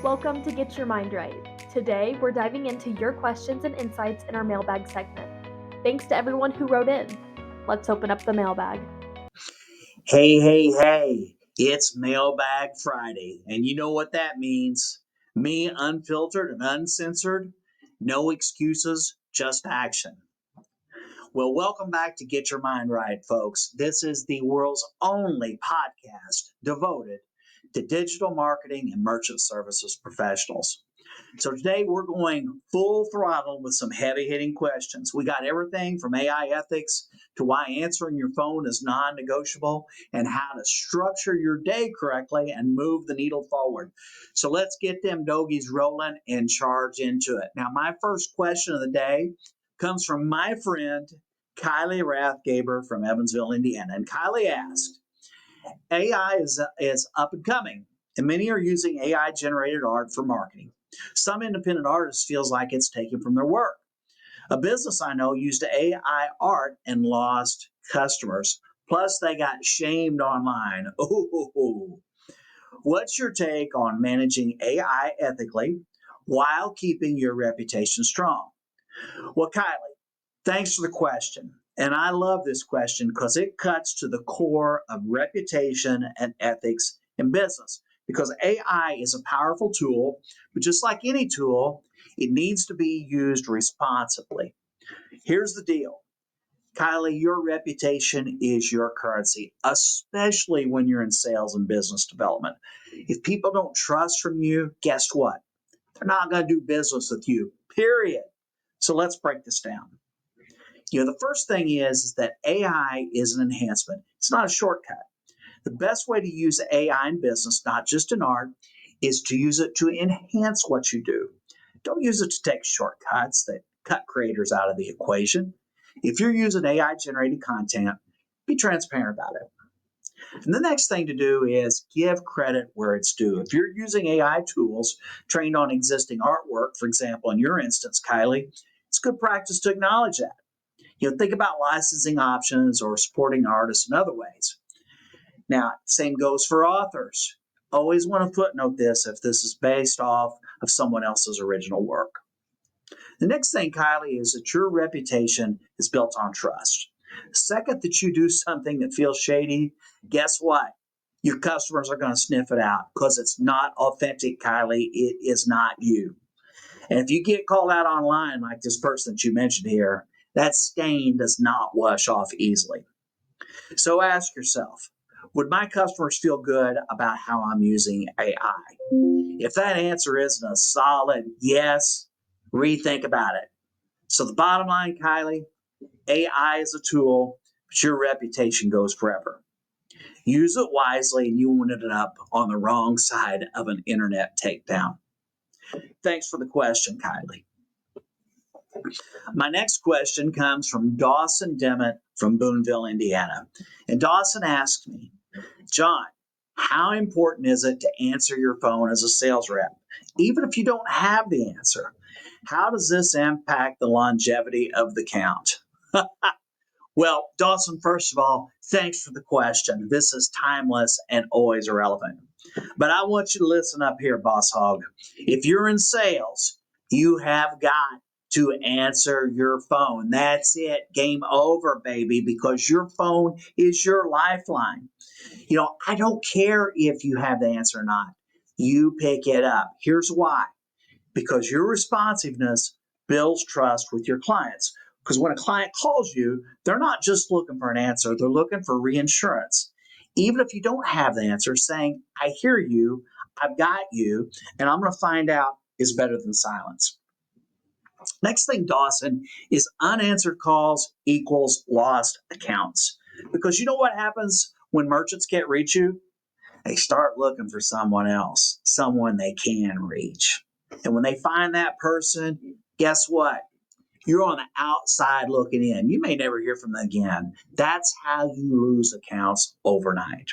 Welcome to Get Your Mind Right. Today, we're diving into your questions and insights in our mailbag segment. Thanks to everyone who wrote in. Let's open up the mailbag. Hey, it's Mailbag Friday. And you know what that means? Me, unfiltered and uncensored, no excuses, just action. Well, welcome back to Get Your Mind Right, folks. This is the world's only podcast devoted to digital marketing and merchant services professionals. So today we're going full throttle with some heavy hitting questions. We got everything from AI ethics to why answering your phone is non negotiable and how to structure your day correctly and move the needle forward. So let's get them doggies rolling and charge into it. Now, my first question of the day comes from my friend Kylee Rathgeber from Evansville, Indiana. And Kylee asked, AI is up and coming, and many are using AI generated art for marketing. Some independent artists feels like it's taken from their work. A business I know used AI art and lost customers. Plus, they got shamed online. Ooh. What's your take on managing AI ethically while keeping your reputation strong? Well, Kylee, thanks for the question. And I love this question because it cuts to the core of reputation and ethics in business. Because AI is a powerful tool, but just like any tool, it needs to be used responsibly. Here's the deal, Kylee, your reputation is your currency, especially when you're in sales and business development. If people don't trust from you, guess what? They're not going to do business with you, period. So let's break this down. The first thing is that AI is an enhancement. It's not a shortcut. The best way to use AI in business, not just in art, is to use it to enhance what you do. Don't use it to take shortcuts that cut creators out of the equation. If you're using AI generated content, be transparent about it. And the next thing to do is give credit where it's due. If you're using AI tools trained on existing artwork, for example, in your instance, Kylee, it's good practice to acknowledge that. Think about licensing options or supporting artists in other ways. Now, same goes for authors. Always want to footnote this if this is based off of someone else's original work. The next thing, Kylee, is that your reputation is built on trust. The second that you do something that feels shady, guess what? Your customers are going to sniff it out because it's not authentic, Kylee. It is not you. And if you get called out online like this person that you mentioned here, that stain does not wash off easily. So ask yourself, would my customers feel good about how I'm using AI? If that answer isn't a solid yes, rethink about it. So the bottom line, Kylee, AI is a tool, but your reputation goes forever. Use it wisely and you won't end up on the wrong side of an internet takedown. Thanks for the question, Kylee. My next question comes from Dawson Demmett from Boonville, Indiana. And Dawson asked me, John, how important is it to answer your phone as a sales rep? Even if you don't have the answer, how does this impact the longevity of the count? Well, Dawson, first of all, thanks for the question. This is timeless and always relevant. But I want you to listen up here, Boss Hog. If you're in sales, you have got to answer your phone. That's it. Game over, baby, because your phone is your lifeline. I don't care if you have the answer or not. You pick it up. Here's why. Because your responsiveness builds trust with your clients. Because when a client calls you, they're not just looking for an answer, they're looking for reinsurance. Even if you don't have the answer, saying, I hear you, I've got you, and I'm going to find out is better than silence. Next thing, Dawson, is unanswered calls equals lost accounts. Because you know what happens when merchants can't reach you? They start looking for someone else, someone they can reach. And when they find that person, guess what? You're on the outside looking in. You may never hear from them again. That's how you lose accounts overnight.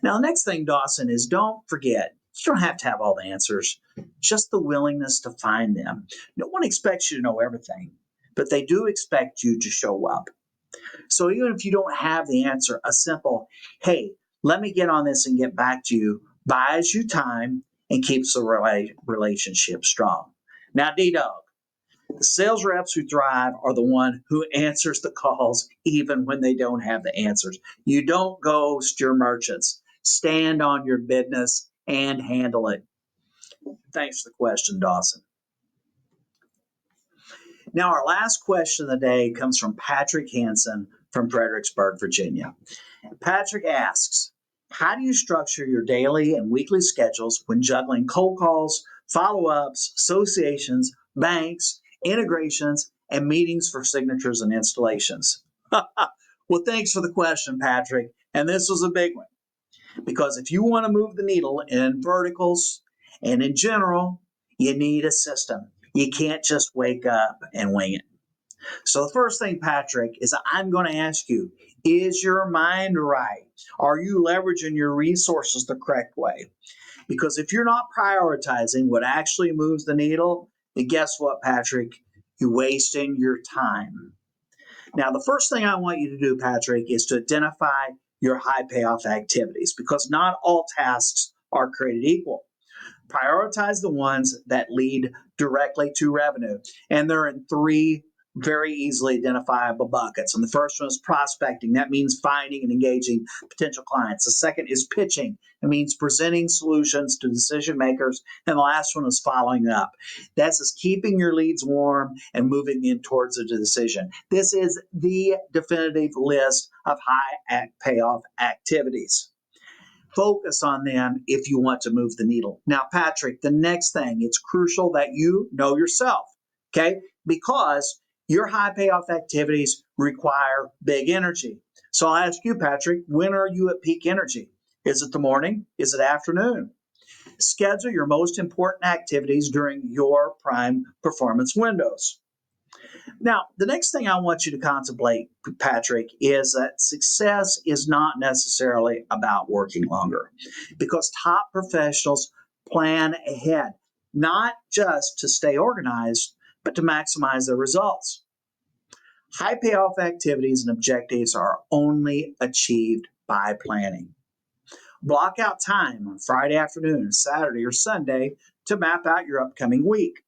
Now, the next thing, Dawson, is don't forget, you don't have to have all the answers, just the willingness to find them. No one expects you to know everything, but they do expect you to show up. So even if you don't have the answer, a simple, hey, let me get on this and get back to you, buys you time and keeps the relationship strong. Now, D-Dog, the sales reps who thrive are the one who answers the calls even when they don't have the answers. You don't ghost your merchants. Stand on your business and handle it. Thanks for the question, Dawson. Now, our last question of the day comes from Patrick Hansen from Fredericksburg, Virginia. Patrick asks, how do you structure your daily and weekly schedules when juggling cold calls, follow-ups, associations, banks, integrations, and meetings for signatures and installations? Well, thanks for the question, Patrick. And this was a big one. Because if you want to move the needle in verticals and in general, you need a system. You can't just wake up and wing it. So the first thing, Patrick, is I'm going to ask you, is your mind right? Are you leveraging your resources the correct way? Because if you're not prioritizing what actually moves the needle, then guess what, Patrick? You're wasting your time. Now, the first thing I want you to do, Patrick, is to identify your high payoff activities because not all tasks are created equal. Prioritize the ones that lead directly to revenue. And they're in three very easily identifiable buckets. And the first one is prospecting. That means finding and engaging potential clients. The second is pitching. It means presenting solutions to decision makers. And the last one is following up. That's just keeping your leads warm and moving them towards a decision. This is the definitive list of high payoff activities. Focus on them if you want to move the needle. Now, Patrick, the next thing, it's crucial that you know yourself, okay? Because your high payoff activities require big energy. So I'll ask you, Patrick, when are you at peak energy? Is it the morning? Is it afternoon? Schedule your most important activities during your prime performance windows. Now, the next thing I want you to contemplate, Patrick, is that success is not necessarily about working longer because top professionals plan ahead, not just to stay organized, but to maximize their results. High payoff activities and objectives are only achieved by planning. Block out time on Friday afternoon, Saturday, or Sunday to map out your upcoming week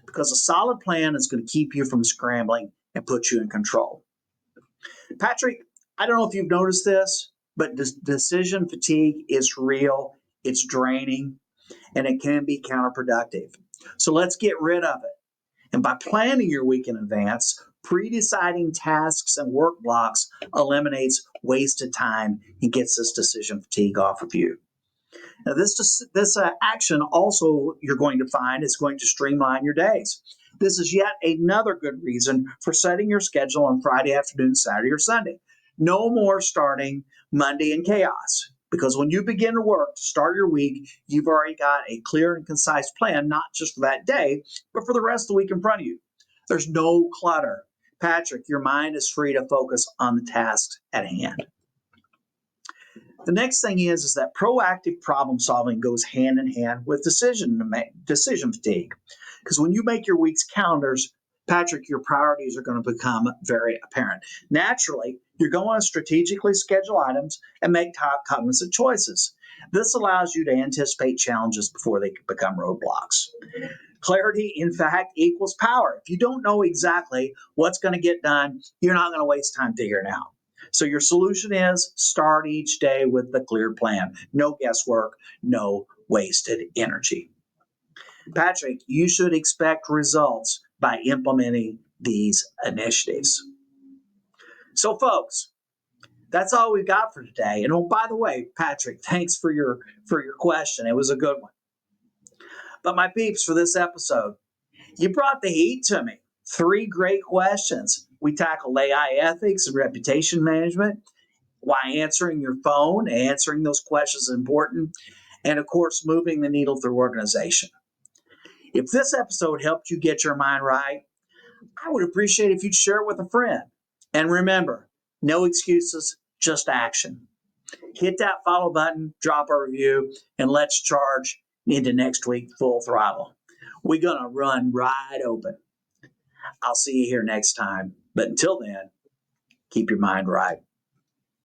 because a solid plan is going to keep you from scrambling and put you in control. Patrick, I don't know if you've noticed this, but decision fatigue is real, it's draining, and it can be counterproductive. So let's get rid of it. And by planning your week in advance, pre-deciding tasks and work blocks eliminates wasted time and gets this decision fatigue off of you. Now, this action also you're going to find is going to streamline your days. This is yet another good reason for setting your schedule on Friday afternoon, Saturday, or Sunday. No more starting Monday in chaos. Because when you begin to work to start your week, you've already got a clear and concise plan, not just for that day, but for the rest of the week in front of you. There's no clutter. Patrick, your mind is free to focus on the tasks at hand. The next thing is that proactive problem solving goes hand in hand with decision fatigue. Because when you make your week's calendars, Patrick, your priorities are going to become very apparent. Naturally, you're going to strategically schedule items and make top cognizant choices. This allows you to anticipate challenges before they become roadblocks. Clarity, in fact, equals power. If you don't know exactly what's going to get done, you're not going to waste time figuring it out. So your solution is start each day with a clear plan. No guesswork, no wasted energy. Patrick, you should expect results by implementing these initiatives. So, folks, that's all we've got for today. And oh, by the way, Patrick, thanks for your question. It was a good one. But my peeps, for this episode, you brought the heat to me. 3 great questions. We tackled AI ethics and reputation management, why answering your phone, answering those questions is important, and of course, moving the needle through organization. If this episode helped you get your mind right, I would appreciate if you'd share it with a friend. And remember, no excuses, just action. Hit that follow button, drop a review, and let's charge into next week full throttle. We're going to run right open. I'll see you here next time. But until then, keep your mind right.